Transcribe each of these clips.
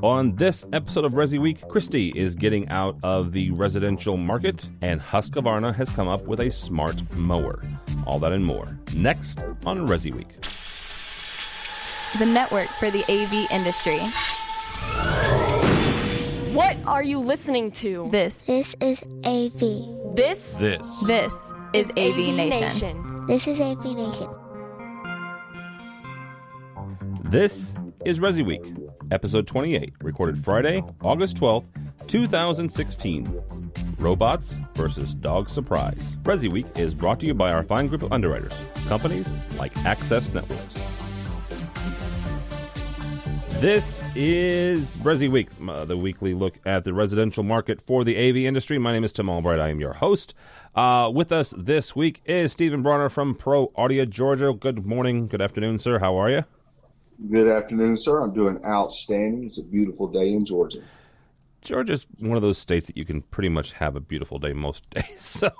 On this episode of ResiWeek, Christie is getting out of the residential market, and Husqvarna has come up with a smart mower. All that and more, next on ResiWeek. The network for the AV industry. What are you listening to? This is AV. This is AVNation. This is AVNation. This is ResiWeek, episode 28, recorded Friday, August 12th, 2016. Robots versus Dog Suprise. ResiWeek is brought to you by our fine group of underwriters, companies like Access Networks. This is ResiWeek, the weekly look at the residential market for the AV industry. My name is Tim Albright. I am your host. With us this week is Stephen Bronner from Pro Audio Georgia. Good morning, good afternoon, sir. How are you? Good afternoon, sir. I'm doing outstanding. It's a beautiful day in Georgia. Georgia's one of those states that you can pretty much have a beautiful day most days. So,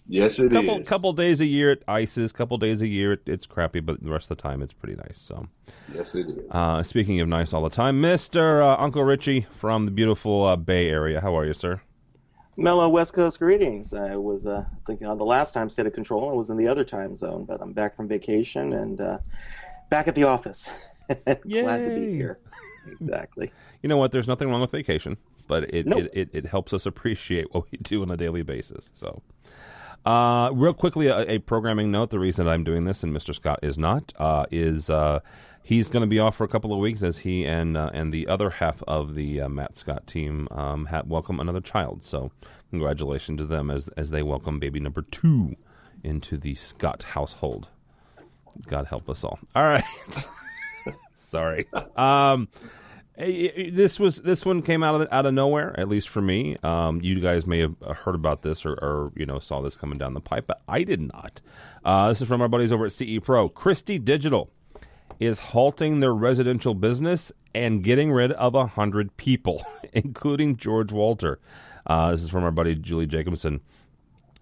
yes, it is. Couple days a year it ices. Couple days a year it's crappy, but the rest of the time it's pretty nice. So, yes, it is. Speaking of nice all the time, Mr. Uncle Richie from the beautiful Bay Area. How are you, sir? Mellow West Coast greetings. I was thinking on the last time state of control. I was in the other time zone, but I'm back from vacation and back at the office. Glad to be here. Exactly. You know what? There's nothing wrong with vacation, but it helps us appreciate what we do on a daily basis. So, real quickly, a programming note. The reason I'm doing this, and Mr. Scott is not, is he's going to be off for a couple of weeks as he and the other half of the Matt Scott team welcome another child. So, congratulations to them as they welcome baby number 2 into the Scott household. God help us all. All right. Sorry. This one came out of nowhere, at least for me. You guys may have heard about this or saw this coming down the pipe, but I did not. This is from our buddies over at CE Pro. Christie Digital is halting their residential business and getting rid of 100 people, including George Walter. This is from our buddy Julie Jacobson.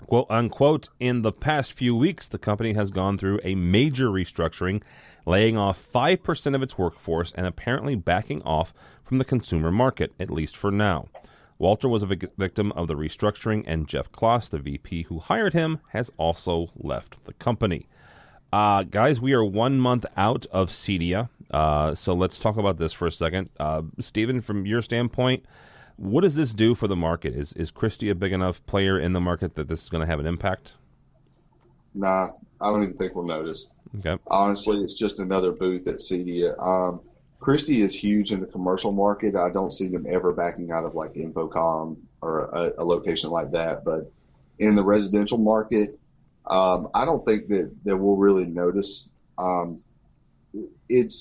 Quote, unquote, in the past few weeks, the company has gone through a major restructuring, laying off 5% of its workforce and apparently backing off from the consumer market, at least for now. Walter was a victim of the restructuring, and Jeff Kloss, the VP who hired him, has also left the company. Guys, we are 1 month out of CEDIA, so let's talk about this for a second. Stephen, from your standpoint, what does this do for the market? Is Christie a big enough player in the market that this is going to have an impact? Nah, I don't even think we'll notice. Okay. Honestly, it's just another booth at CEDIA. Christie is huge in the commercial market. I don't see them ever backing out of like Infocom or a location like that. But in the residential market, I don't think that we'll really notice. It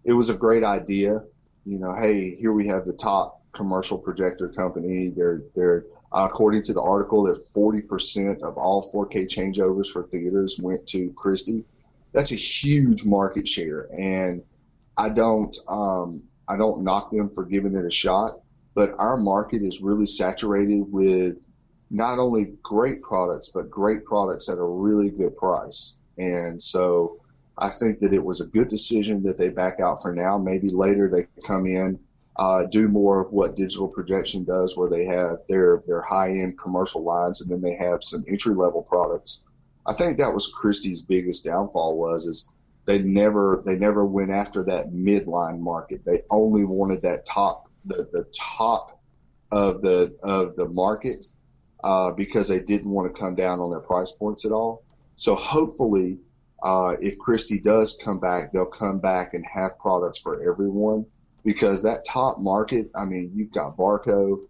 was a great idea. Hey, here we have the top commercial projector company. They're according to the article, that 40% of all 4K changeovers for theaters went to Christie. That's a huge market share, and I don't knock them for giving it a shot, but our market is really saturated with not only great products, but great products at a really good price. And so I think that it was a good decision that they back out for now. Maybe later they come in, do more of what digital projection does, where they have their high-end commercial lines, and then they have some entry-level products. I think that was Christie's biggest downfall is they never went after that midline market. They only wanted that top, the top of the market, because they didn't want to come down on their price points at all. So hopefully, if Christie does come back, they'll come back and have products for everyone. Because that top market, I mean, you've got Barco,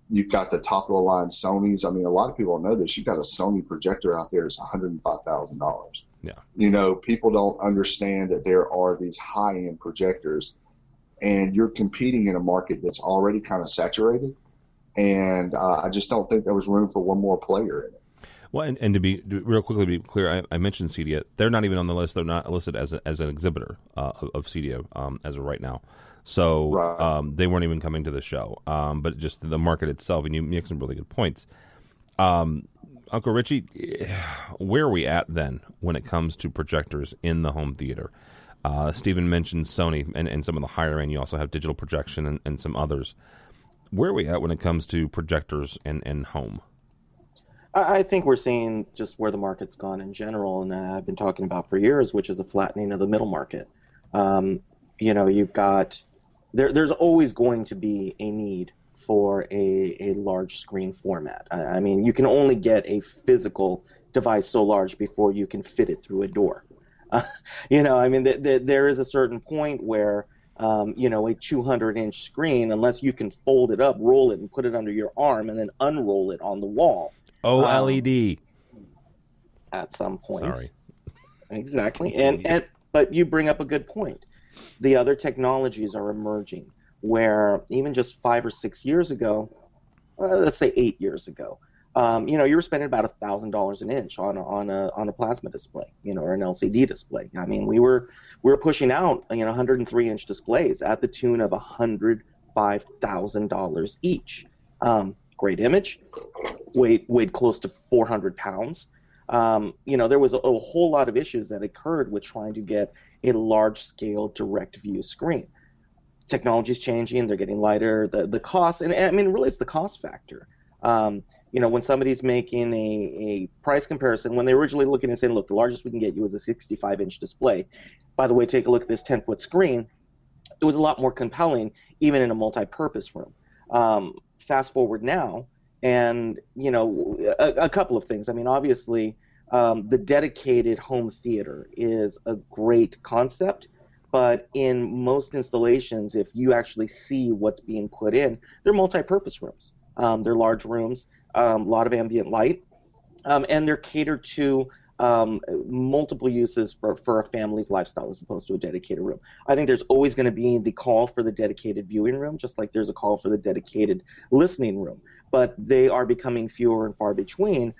you've got the top of the line Sonys. I mean, a lot of people don't know this. You've got a Sony projector out there that's $105,000. Yeah. People don't understand that there are these high-end projectors, and you're competing in a market that's already kind of saturated. And I just don't think there was room for one more player in it. Well, and to real quickly be clear, I mentioned CEDIA. They're not even on the list. They're not listed as an exhibitor of CEDIA as of right now. So right. They weren't even coming to the show. But just the market itself, and you make some really good points. Uncle Richie, where are we at then when it comes to projectors in the home theater? Stephen mentioned Sony and some of the higher end. You also have digital projection and some others. Where are we at when it comes to projectors and home? I think we're seeing just where the market's gone in general, and I've been talking about for years, which is a flattening of the middle market. You've got there's always going to be a need for a large screen format. I mean, you can only get a physical device so large before you can fit it through a door. There is a certain point where, a 200-inch screen, unless you can fold it up, roll it, and put it under your arm, and then unroll it on the wall. OLED. At some point. Sorry. Exactly. But you bring up a good point. The other technologies are emerging where even just 5 or 6 years ago, let's say 8 years ago, you were spending about $1,000 an inch on a plasma display, or an LCD display. I mean, we were pushing out 103-inch displays at the tune of $105,000 each. Great image, weighed close to 400 pounds. There was a whole lot of issues that occurred with trying to get a large-scale direct view screen. Technology's changing; they're getting lighter. The cost, and I mean, really, it's the cost factor. When somebody's making a price comparison, when they're originally looking and saying, look, the largest we can get you is a 65-inch display. By the way, take a look at this 10-foot screen. It was a lot more compelling, even in a multi-purpose room. Fast forward now, and, a couple of things. I mean, obviously, the dedicated home theater is a great concept, but in most installations, if you actually see what's being put in, they're multi-purpose rooms. They're large rooms, a lot of ambient light, and they're catered to multiple uses for a family's lifestyle as opposed to a dedicated room. I think there's always going to be the call for the dedicated viewing room, just like there's a call for the dedicated listening room. But they are becoming fewer and far between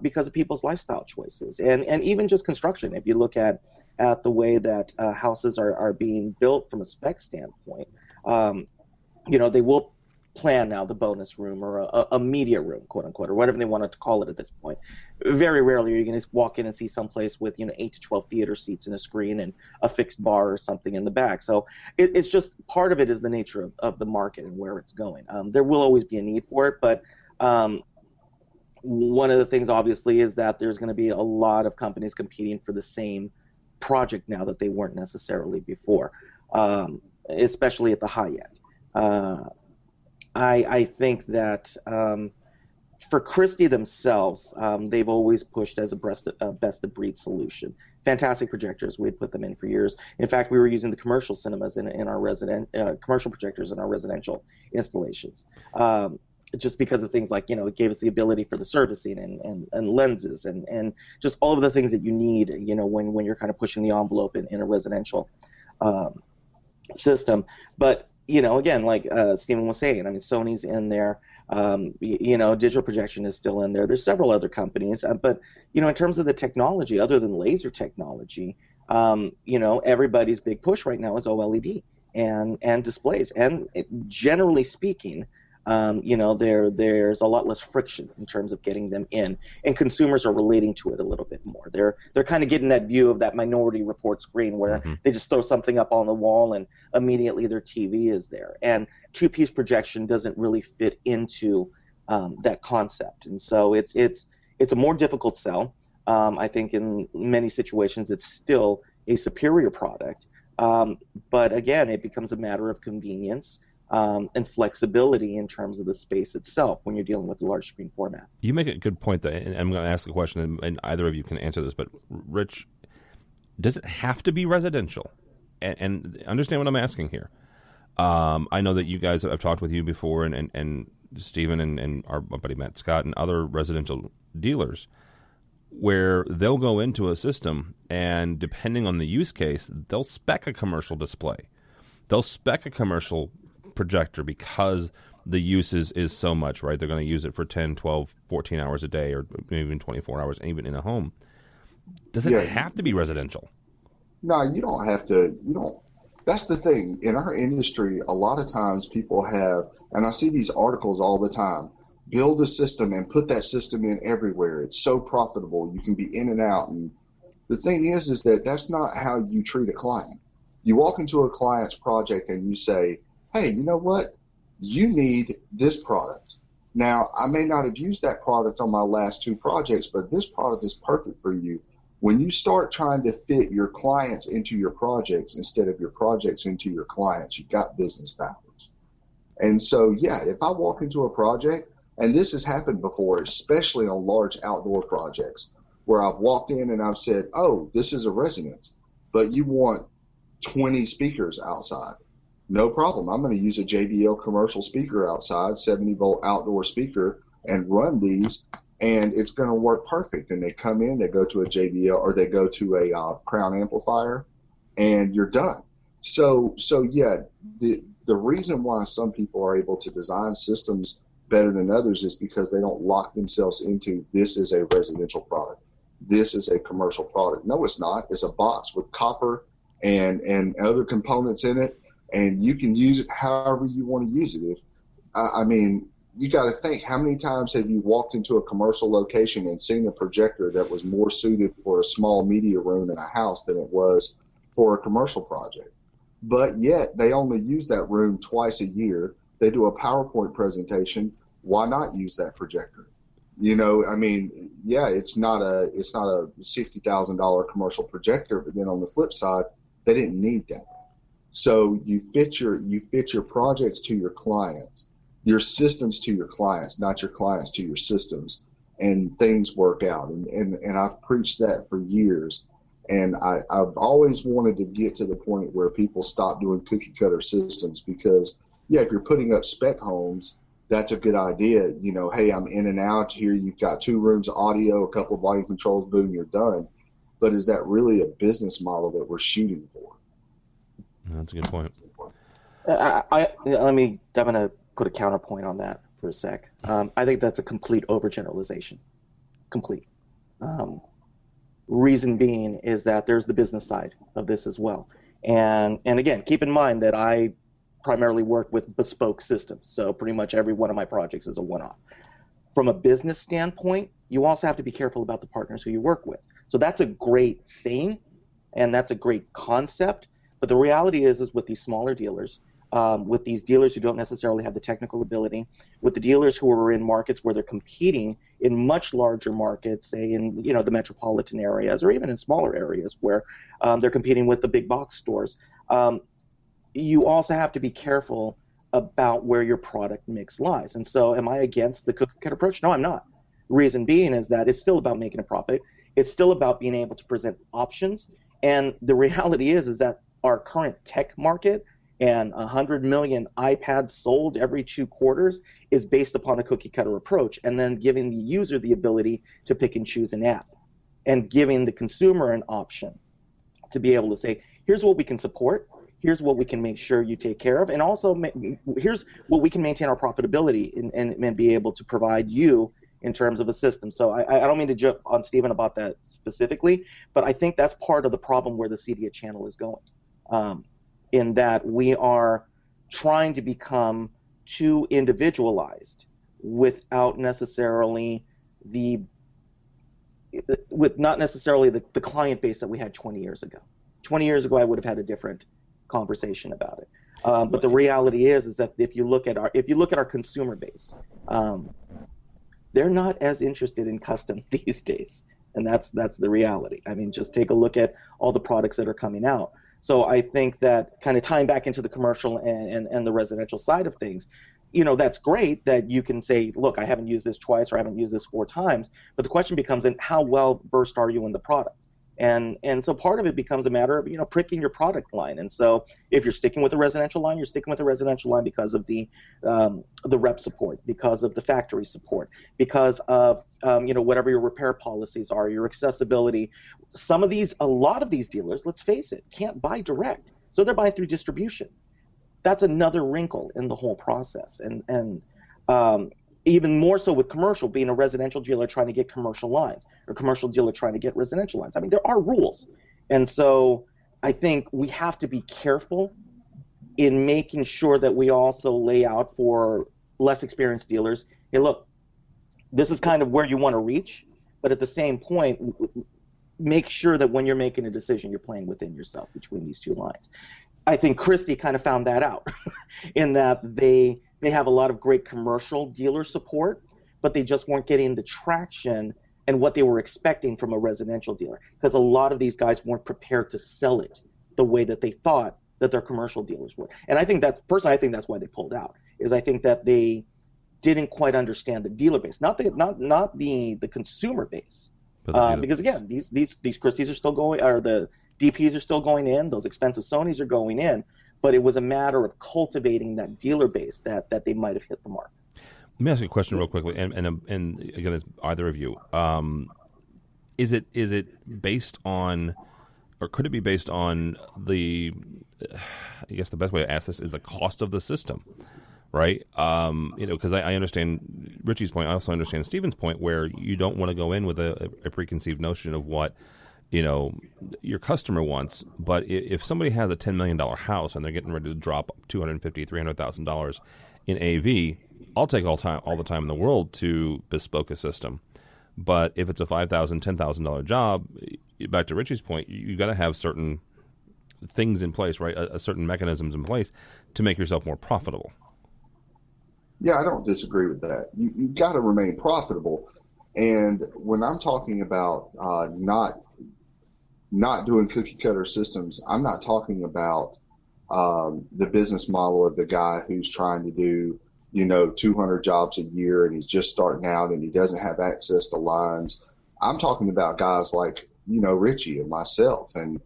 because of people's lifestyle choices. And even just construction. If you look at the way that houses are being built from a spec standpoint, they will plan now the bonus room or a media room, quote unquote, or whatever they wanted to call it at this point. Very rarely are you going to walk in and see someplace with 8 to 12 theater seats and a screen and a fixed bar or something in the back. So it's just part of it is the nature of the market and where it's going. There will always be a need for it, but one of the things obviously is that there's going to be a lot of companies competing for the same project now that they weren't necessarily before, especially at the high end. I think that for Christie themselves, they've always pushed as a best-of-breed solution. Fantastic projectors. We had put them in for years. In fact, we were using the commercial cinemas in our commercial projectors in our residential installations. Just because of things like, it gave us the ability for the servicing and lenses and just all of the things that you need, when you're kind of pushing the envelope in a residential system. But again, like Stephen was saying, I mean, Sony's in there. Digital projection is still in there. There's several other companies, but in terms of the technology, other than laser technology, everybody's big push right now is OLED and displays. And generally speaking, there's a lot less friction in terms of getting them in, and consumers are relating to it a little bit more. They're kind of getting that view of that Minority Report screen where they just throw something up on the wall and immediately their TV is there. And two-piece projection doesn't really fit into that concept, and so it's a more difficult sell. I think in many situations it's still a superior product, but again, it becomes a matter of convenience. And flexibility in terms of the space itself when you're dealing with a large screen format. You make a good point, and I'm going to ask a question, and either of you can answer this, but Rich, does it have to be residential? And understand what I'm asking here. I know that you guys, I've talked with you before, and Stephen and our buddy Matt Scott and other residential dealers, where they'll go into a system, and depending on the use case, they'll spec a commercial display. They'll spec a commercial projector because the use is so much, right? They're going to use it for 10, 12, 14 hours a day, or maybe even 24 hours, even in a home. Does it have to be residential? No, you don't have to. That's the thing. In our industry, a lot of times people have, and I see these articles all the time, build a system and put that system in everywhere. It's so profitable. You can be in and out. And the thing is that that's not how you treat a client. You walk into a client's project and you say, hey, you know what? You need this product. Now, I may not have used that product on my last 2 projects, but this product is perfect for you. When you start trying to fit your clients into your projects instead of your projects into your clients, you got business backwards. And so, yeah, if I walk into a project, and this has happened before, especially on large outdoor projects, where I've walked in and I've said, oh, this is a residence, but you want 20 speakers outside. No problem. I'm going to use a JBL commercial speaker outside, 70-volt outdoor speaker, and run these, and it's going to work perfect. And they come in, they go to a JBL, or they go to a Crown amplifier, and you're done. So yeah, the reason why some people are able to design systems better than others is because they don't lock themselves into, this is a residential product, this is a commercial product. No, it's not. It's a box with copper and other components in it, and you can use it however you want to use it. I mean, you got to think, how many times have you walked into a commercial location and seen a projector that was more suited for a small media room in a house than it was for a commercial project? But yet they only use that room twice a year. They do a PowerPoint presentation. Why not use that projector? You know, I mean, yeah, it's not a $60,000 commercial projector, but then on the flip side, they didn't need that. So you fit your projects to your clients, your systems to your clients, not your clients to your systems, and things work out. And I've preached that for years. And I've always wanted to get to the point where people stop doing cookie cutter systems, because, yeah, if you're putting up spec homes, that's a good idea. You know, hey, I'm in and out here. You've got 2 rooms of audio, a couple of volume controls, boom, you're done. But is that really a business model that we're shooting for? That's a good point. I'm going to put a counterpoint on that for a sec. I think that's a complete overgeneralization. Complete. Reason being is that there's the business side of this as well. And again, keep in mind that I primarily work with bespoke systems, so pretty much every one of my projects is a one-off. From a business standpoint, you also have to be careful about the partners who you work with. So that's a great saying, and that's a great concept, but the reality is with these smaller dealers, with these dealers who don't necessarily have the technical ability, with the dealers who are in markets where they're competing in much larger markets, say in the metropolitan areas or even in smaller areas where they're competing with the big box stores, you also have to be careful about where your product mix lies. And so am I against the cookie cutter approach? No, I'm not. Reason being is that it's still about making a profit. It's still about being able to present options. And the reality is that our current tech market and 100 million iPads sold every 2 quarters is based upon a cookie cutter approach, and then giving the user the ability to pick and choose an app and giving the consumer an option to be able to say, here's what we can support, here's what we can make sure you take care of, and also here's what we can maintain our profitability and be able to provide you in terms of a system. So I don't mean to jump on Stephen about that specifically, but I think that's part of the problem where the CEDIA channel is going. In that we are trying to become too individualized without necessarily the client base that we had 20 years ago. 20 years ago, I would have had a different conversation about it. But the reality is that if you look at our consumer base, they're not as interested in custom these days, and that's the reality. I mean, just take a look at all the products that are coming out. So I think that kind of tying back into the commercial and the residential side of things, that's great that you can say, look, I haven't used this twice or I haven't used this 4 times. But the question becomes, then how well versed are you in the product? And so part of it becomes a matter of, pricking your product line. And so if you're sticking with a residential line, you're sticking with a residential line because of the rep support, because of the factory support, because of, whatever your repair policies are, your accessibility. A lot of these dealers, let's face it, can't buy direct. So they're buying through distribution. That's another wrinkle in the whole process. And even more so with commercial, being a residential dealer trying to get commercial lines or commercial dealer trying to get residential lines. I mean, there are rules. And so I think we have to be careful in making sure that we also lay out for less experienced dealers, hey, look, this is kind of where you want to reach, but at the same point, make sure that when you're making a decision, you're playing within yourself between these two lines. I think Christie kind of found that out in that they have a lot of great commercial dealer support, but they just weren't getting the traction and what they were expecting from a residential dealer, because a lot of these guys weren't prepared to sell it the way that they thought that their commercial dealers would. And I think that's why they pulled out, is I think that they didn't quite understand the dealer base, not the consumer base. Because again, these Christies are still going, or the DPs are still going in, those expensive Sonys are going in, but it was a matter of cultivating that dealer base that they might have hit the mark. Let me ask you a question real quickly, and again, it's either of you. Is it based on, or could it be based on the? I guess the best way to ask this is the cost of the system, right? Because I understand Richie's point. I also understand Stephen's point, where you don't want to go in with a preconceived notion of what your customer wants. But if somebody has a $10 million house and they're getting ready to drop $250,000, $300,000 in AV, I'll take all the time in the world to bespoke a system. But if it's a $5,000, $10,000 job, back to Richie's point, you got to have certain things in place, right? Certain mechanisms in place to make yourself more profitable. Yeah, I don't disagree with that. You got to remain profitable. And when I'm talking about not doing cookie cutter systems, I'm not talking about the business model of the guy who's trying to do 200 jobs a year and he's just starting out and he doesn't have access to lines. I'm talking about guys like Richie and myself and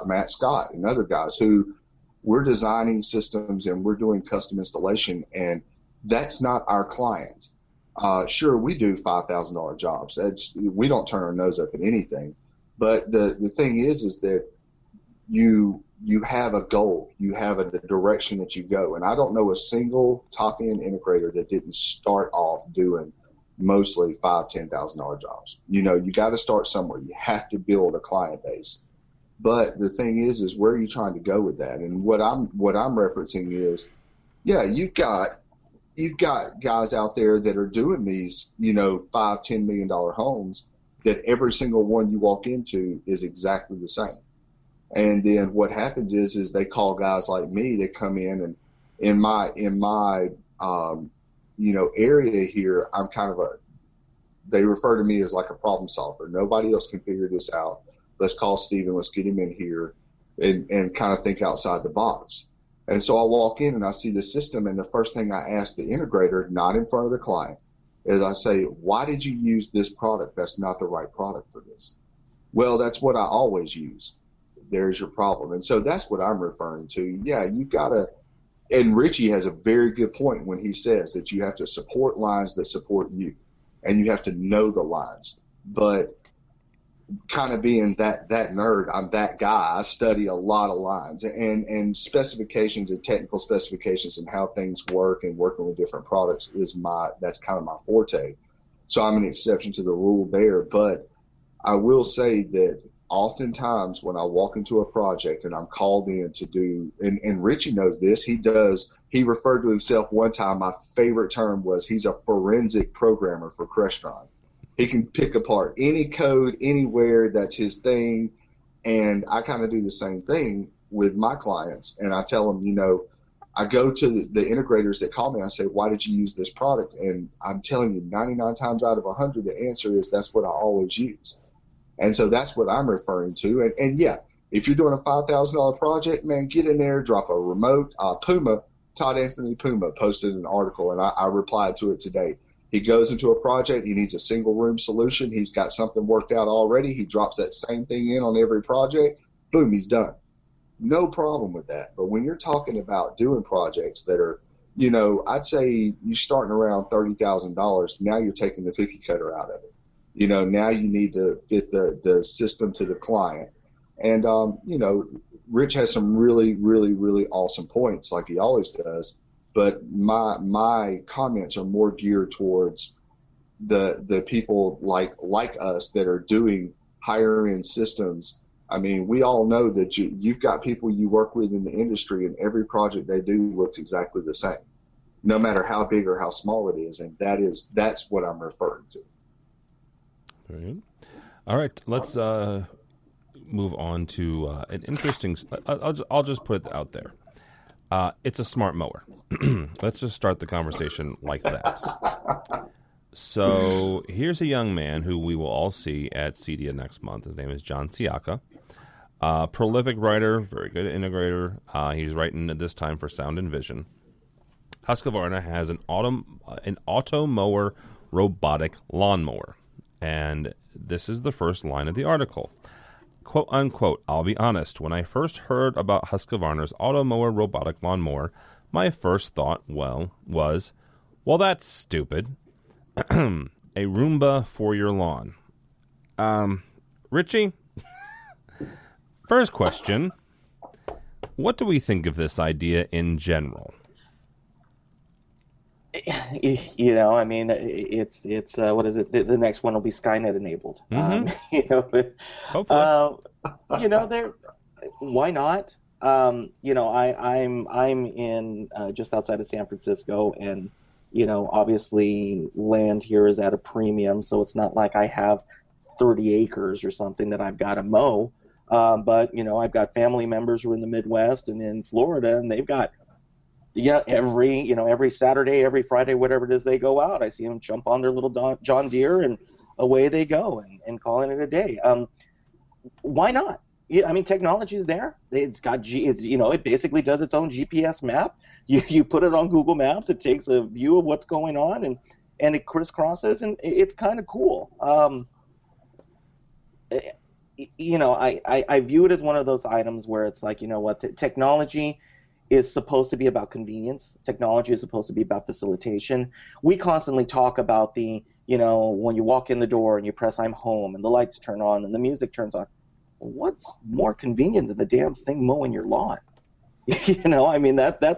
Matt Scott and other guys who we're designing systems and we're doing custom installation, and that's not our client. Sure, we do $5,000 jobs. We don't turn our nose up at anything, but the thing is that you have a goal, you have a direction that you go. And I don't know a single top-end integrator that didn't start off doing mostly $5,000, $10,000 jobs. You got to start somewhere. You have to build a client base. But the thing is where are you trying to go with that? And what I'm referencing is, yeah, you've got guys out there that are doing these, $5-10 million homes that every single one you walk into is exactly the same. And then what happens is they call guys like me to come in, and in my area here, I'm they refer to me as like a problem solver. Nobody else can figure this out. Let's call Stephen, let's get him in here and kind of think outside the box. And so I walk in and I see the system, and the first thing I ask the integrator, not in front of the client, is I say, why did you use this product? That's not the right product for this. Well, that's what I always use. There's your problem. And so that's what I'm referring to. Yeah, you gotta, and Richie has a very good point when he says that you have to support lines that support you, and you have to know the lines. But kind of being that nerd, I'm that guy. I study a lot of lines and specifications and technical specifications and how things work, and working with different products that's kind of my forte. So I'm an exception to the rule there. But I will say that oftentimes when I walk into a project and I'm called in to do, and Richie knows this, he referred to himself one time, my favorite term was he's a forensic programmer for Crestron. He can pick apart any code anywhere. That's his thing. And I kind of do the same thing with my clients. And I tell them, I go to the integrators that call me. I say, why did you use this product? And I'm telling you, 99 times out of 100, the answer is that's what I always use. And so that's what I'm referring to. And yeah, if you're doing a $5,000 project, man, get in there, drop a remote. Todd Anthony Puma posted an article, and I replied to it today. He goes into a project, he needs a single room solution. He's got something worked out already. He drops that same thing in on every project. Boom, he's done. No problem with that. But when you're talking about doing projects that are, I'd say you're starting around $30,000. Now you're taking the cookie cutter out of it. Now you need to fit the system to the client. And, Rich has some really, really, really awesome points like he always does. But my comments are more geared towards the people like us that are doing higher end systems. I mean, we all know that you've got people you work with in the industry, and every project they do looks exactly the same, no matter how big or how small it is. And that's what I'm referring to. All right. All right, let's move on to an interesting. I'll just put it out there. It's a smart mower. Let's just start the conversation like that. So here's a young man who we will all see at CEDIA next month. His name is John Siaka. Prolific writer, very good integrator. He's writing at this time for Sound and Vision. Husqvarna has an auto mower robotic lawnmower, and this is the first line of the article. Quote unquote, I'll be honest, when I first heard about Husqvarna's auto mower robotic lawnmower, my first thought, was, that's stupid. A Roomba for your lawn. Richie, first question, what do we think of this idea in general? You know, I mean, it's what is it? The next one will be Skynet enabled. Mm-hmm. Hopefully. Hopefully. There. Why not? You know, I'm in just outside of San Francisco, and you know, obviously land here is at a premium, so it's not like I have 30 acres or something that I've got to mow. But you know, I've got family members who are in the Midwest and in Florida, and they've got every Saturday, every Friday, whatever it is, they go out. I see them jump on their little John Deere and away they go and calling it a day. Why not? Yeah, I mean, technology is there. It basically does its own GPS map. You put it on Google Maps. It takes a view of what's going on and it crisscrosses, and it's kind of cool. You know, I view it as one of those items where it's like, you know what, technology is supposed to be about convenience. Technology is supposed to be about facilitation. We constantly talk about when you walk in the door and you press I'm home and the lights turn on and the music turns on. What's more convenient than the damn thing mowing your lawn? You know, I mean, that's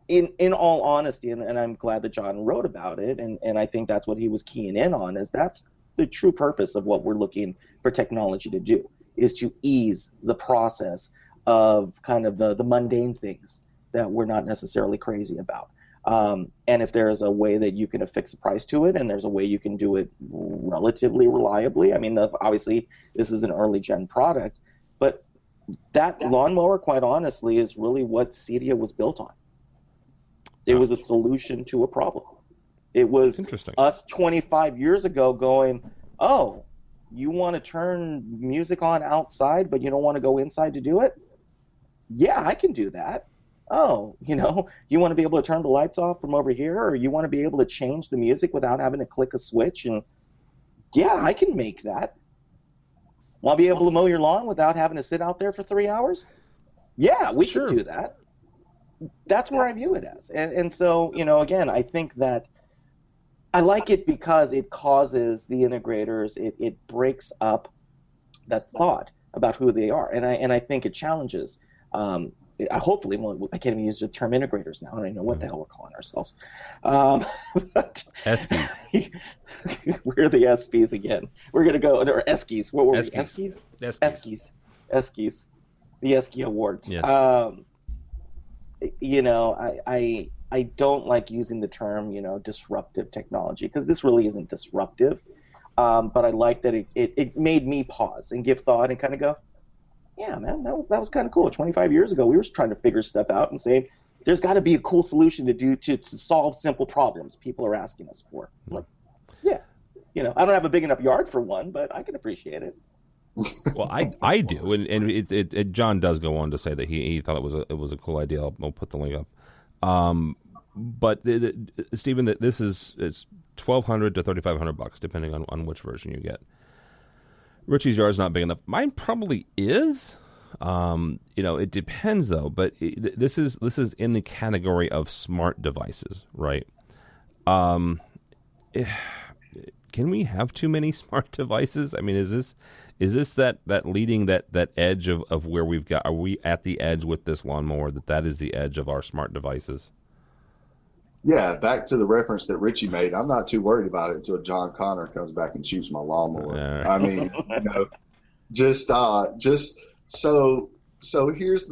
in all honesty, and I'm glad that John wrote about it, and I think that's what he was keying in on, is that's the true purpose of what we're looking for technology to do, is to ease the process of kind of the mundane things that we're not necessarily crazy about. And if there's a way that you can affix a price to it, and there's a way you can do it relatively reliably, I mean, obviously this is an early gen product, but that lawnmower, quite honestly, is really what CEDIA was built on. It was a solution to a problem. It was us 25 years ago going, oh, you want to turn music on outside, but you don't want to go inside to do it? Yeah, I can do that. Oh, you know, you want to be able to turn the lights off from over here, or you want to be able to change the music without having to click a switch, and yeah, I can make that. Want to be able to mow your lawn without having to sit out there for 3 hours? Yeah, we can do that. That's where I view it as. And so, you know, again, I think that I like it because it causes the integrators, it breaks up that thought about who they are. And I think it challenges, hopefully, well, I can't even use the term integrators now. I don't even know what the hell we're calling ourselves. But Eskies. We're the Eskies again. We're going to go, or Eskies. What were we? Eskies? Eskies. The Esky Awards. Yes. You know, I don't like using the term, you know, disruptive technology, because this really isn't disruptive. But I like that it made me pause and give thought and kind of go, yeah, man, that was kind of cool. 25 years ago, we were trying to figure stuff out and saying, there's got to be a cool solution to solve simple problems people are asking us for. Like, yeah, you know, I don't have a big enough yard for one, but I can appreciate it. Well, I do, and John does go on to say that he thought it was a cool idea. I'll put the link up. But Stephen, this is $1,200 to $3,500 depending on which version you get. Richie's yard's not big enough. Mine probably is. You know, it depends though. But this is in the category of smart devices, right? Can we have too many smart devices? I mean, is this that leading that edge of where we've got? Are we at the edge with this lawnmower that is the edge of our smart devices? Yeah, back to the reference that Richie made. I'm not too worried about it until John Connor comes back and shoots my lawnmower. I mean, you know, just so here's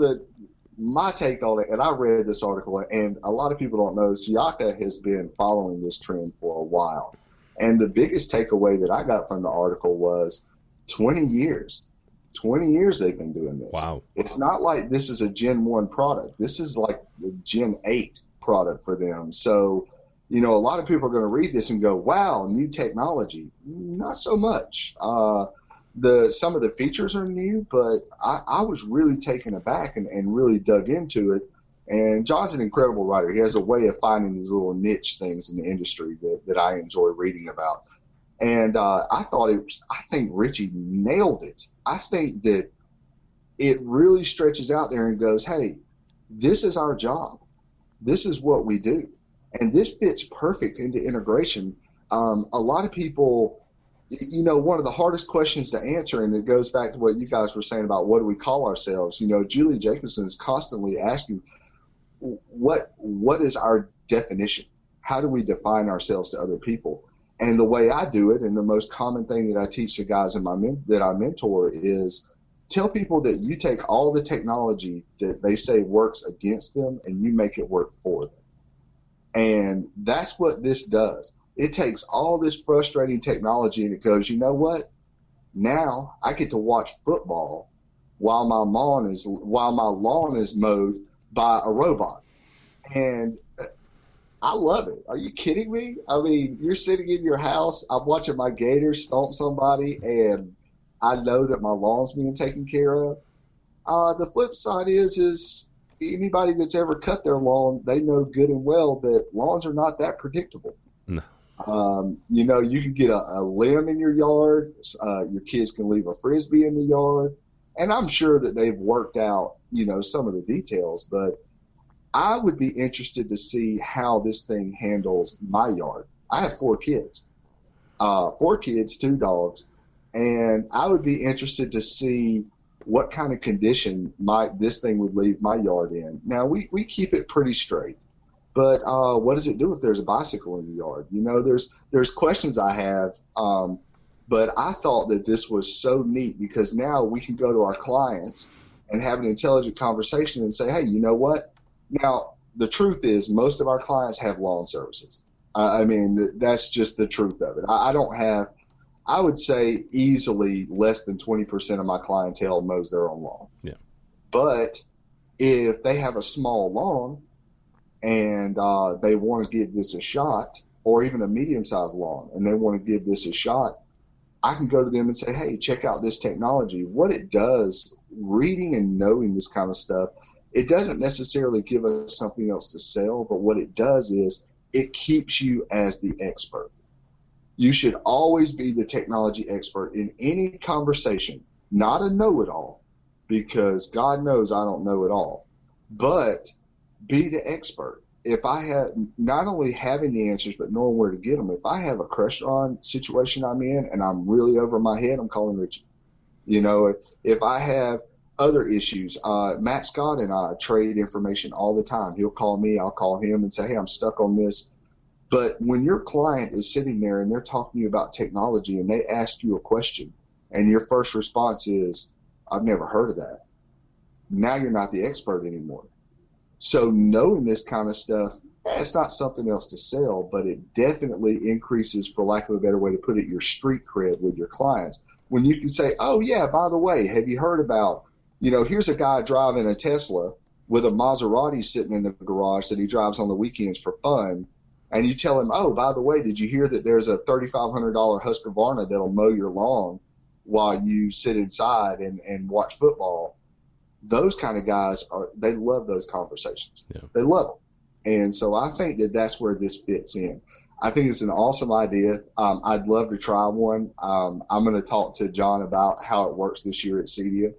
my take on it. And I read this article, and a lot of people don't know Siaka has been following this trend for a while. And the biggest takeaway that I got from the article was 20 years. 20 years they've been doing this. Wow. It's not like this is a Gen 1 product. This is like the Gen 8 product for them. So, a lot of people are going to read this and go, wow, new technology. Not so much. Some of the features are new, but I was really taken aback and really dug into it. And John's an incredible writer. He has a way of finding these little niche things in the industry that I enjoy reading about. And I think Richie nailed it. I think that it really stretches out there and goes, hey, this is our job. This is what we do. And this fits perfect into integration. A lot of people, one of the hardest questions to answer, and it goes back to what you guys were saying about what do we call ourselves. Julie Jacobson is constantly asking, what is our definition? How do we define ourselves to other people? And the way I do it, and the most common thing that I teach the guys that I mentor is tell people that you take all the technology that they say works against them and you make it work for them. And that's what this does. It takes all this frustrating technology and it goes, you know what? Now I get to watch football while my lawn is mowed by a robot. And I love it. Are you kidding me? I mean, you're sitting in your house, I'm watching my gator stomp somebody, and I know that my lawn's being taken care of. The flip side is anybody that's ever cut their lawn, they know good and well that lawns are not that predictable. No. You can get a limb in your yard. Your kids can leave a Frisbee in the yard. And I'm sure that they've worked out, some of the details, but I would be interested to see how this thing handles my yard. I have 4 kids, 2 dogs, and I would be interested to see what kind of condition this thing would leave my yard in. Now, we keep it pretty straight, but what does it do if there's a bicycle in the yard? There's questions I have, but I thought that this was so neat because now we can go to our clients and have an intelligent conversation and say, hey, you know what? Now, the truth is most of our clients have lawn services. I mean, that's just the truth of it. I would say easily less than 20% of my clientele mows their own lawn. Yeah. But if they have a small lawn and they want to give this a shot, or even a medium-sized lawn, and they want to give this a shot, I can go to them and say, hey, check out this technology. What it does, reading and knowing this kind of stuff, it doesn't necessarily give us something else to sell, but what it does is it keeps you as the expert. You should always be the technology expert in any conversation, not a know-it-all, because God knows I don't know it all, but be the expert. If I have not only having the answers, but knowing where to get them, if I have a restaurant situation I'm in and I'm really over my head, I'm calling Richie. If I have other issues, Matt Scott and I trade information all the time. He'll call me, I'll call him and say, hey, I'm stuck on this. But when your client is sitting there and they're talking to you about technology and they ask you a question and your first response is, I've never heard of that. Now you're not the expert anymore. So knowing this kind of stuff, it's not something else to sell, but it definitely increases, for lack of a better way to put it, your street cred with your clients. When you can say, oh, yeah, by the way, have you heard about, here's a guy driving a Tesla with a Maserati sitting in the garage that he drives on the weekends for fun. And you tell him, oh, by the way, did you hear that there's a $3,500 Husqvarna that'll mow your lawn while you sit inside and watch football? Those kind of guys, they love those conversations. Yeah. They love them. And so I think that that's where this fits in. I think it's an awesome idea. I'd love to try one. I'm going to talk to John about how it works this year at CEDIA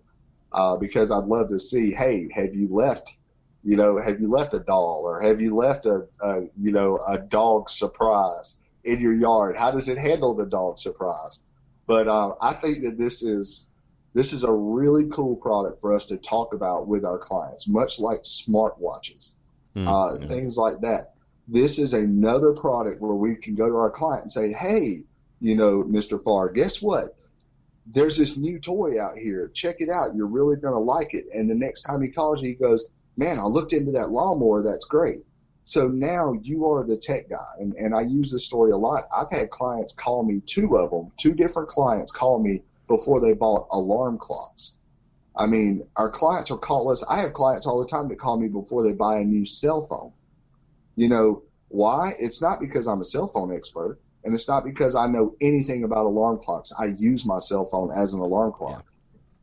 because I'd love to see, hey, have you left a doll, or have you left a dog surprise in your yard? How does it handle the dog surprise? But I think that this is a really cool product for us to talk about with our clients, much like smartwatches, things like that. This is another product where we can go to our client and say, hey, Mr. Farr, guess what? There's this new toy out here. Check it out. You're really going to like it. And the next time he calls you, he goes, man, I looked into that lawnmower. That's great. So now you are the tech guy. And I use this story a lot. I've had clients call me, two different clients call me before they bought alarm clocks. I mean, our clients are call us. I have clients all the time that call me before they buy a new cell phone. You know, why? It's not because I'm a cell phone expert, and it's not because I know anything about alarm clocks. I use my cell phone as an alarm clock.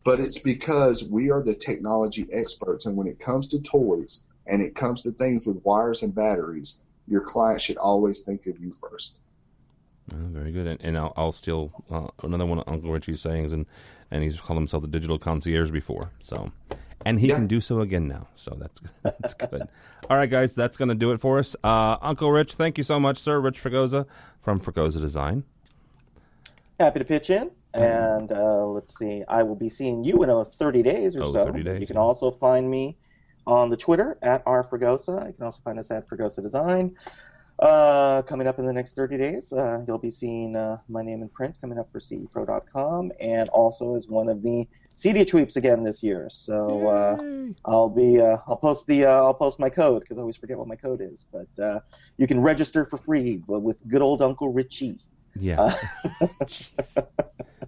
But it's because we are the technology experts, and when it comes to toys and it comes to things with wires and batteries, your client should always think of you first. Very good. And I'll steal another one of Uncle Richie's sayings, and he's called himself the digital concierge before. So, and he can do so again now. So that's good. All right, guys, that's going to do it for us. Uncle Rich, thank you so much, sir. Rich Fregosa from Fregosa Design. Happy to pitch in. And let's see, I will be seeing you in 30 days or so. 30 days, you can also find me on the Twitter at rfregosa. You can also find us at Fregosa Design. Coming up in the next 30 days, you'll be seeing my name in print coming up for CEPro.com, and also as one of the CD tweeps again this year. So I'll post my code because I always forget what my code is. But you can register for free with good old Uncle Richie. Yeah.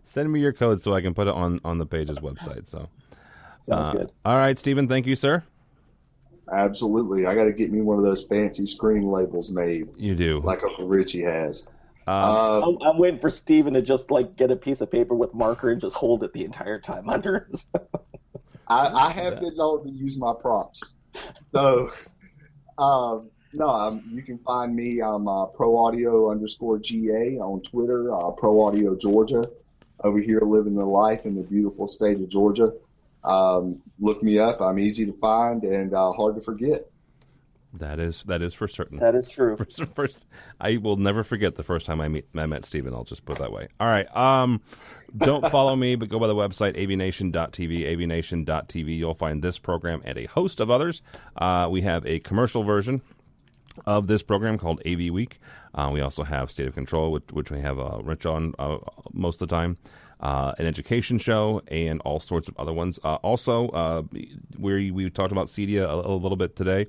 Send me your code so I can put it on the page's website. So sounds good. All right, Stephen. Thank you, sir. Absolutely. I got to get me one of those fancy screen labels made. You do. Like Uncle Richie has. I'm waiting for Steven to just get a piece of paper with marker and just hold it the entire time under. I have been known to use my props. So, you can find me on ProAudio_GA on Twitter, Pro Audio Georgia, over here living the life in the beautiful state of Georgia. Look me up. I'm easy to find and hard to forget. That is for certain. That is true. First, I will never forget the first time I met Stephen. I'll just put it that way. All right. Don't follow me, but go by the website, AVNation.tv, AVNation.tv. You'll find this program and a host of others. We have a commercial version of this program called AV Week. We also have State of Control, which we have Rich on most of the time. An education show, and all sorts of other ones. Also, we talked about Cedia a little bit today.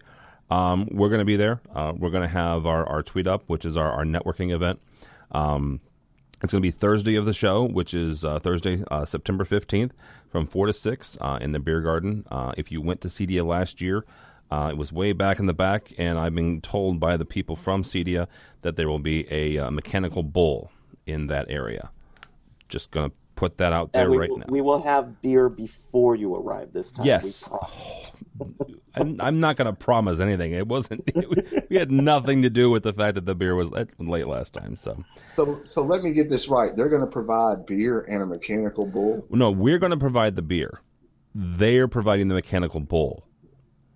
We're going to be there. We're going to have our Tweet Up, which is our networking event. It's going to be Thursday of the show, which is Thursday, September 15th, from 4 to 6 in the Beer Garden. If you went to Cedia last year, it was way back in the back, and I've been told by the people from Cedia that there will be a mechanical bull in that area. Just going to put that out there now. We will have beer before you arrive this time. Yes. I'm not going to promise anything. It wasn't. We had nothing to do with the fact that the beer was late last time. So let me get this right. They're going to provide beer and a mechanical bull? No, we're going to provide the beer. They're providing the mechanical bull.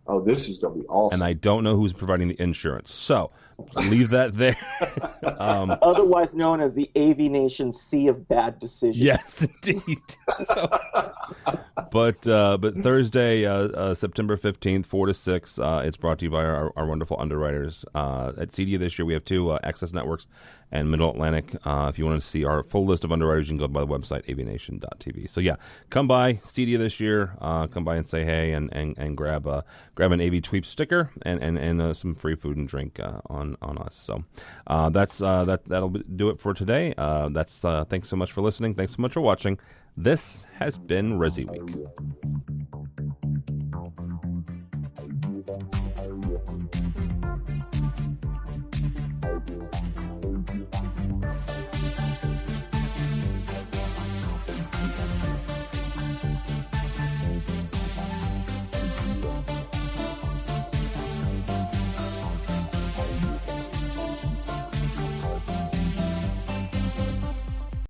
Oh, this is going to be awesome. And I don't know who's providing the insurance. So leave that there. Otherwise known as the AVNation Sea of Bad Decisions. Yes, indeed. But Thursday, September 15th, 4 to 6, it's brought to you by our wonderful underwriters. At CEDIA this year, we have 2, Access Networks and Middle Atlantic. If you want to see our full list of underwriters, you can go by the website, AVNation.tv. So, yeah, come by CEDIA this year. Come by and say hey and grab an AV Tweep sticker and some free food and drink on us. So that'll do it for today. Thanks so much for listening. Thanks so much for watching. This has been ResiWeek.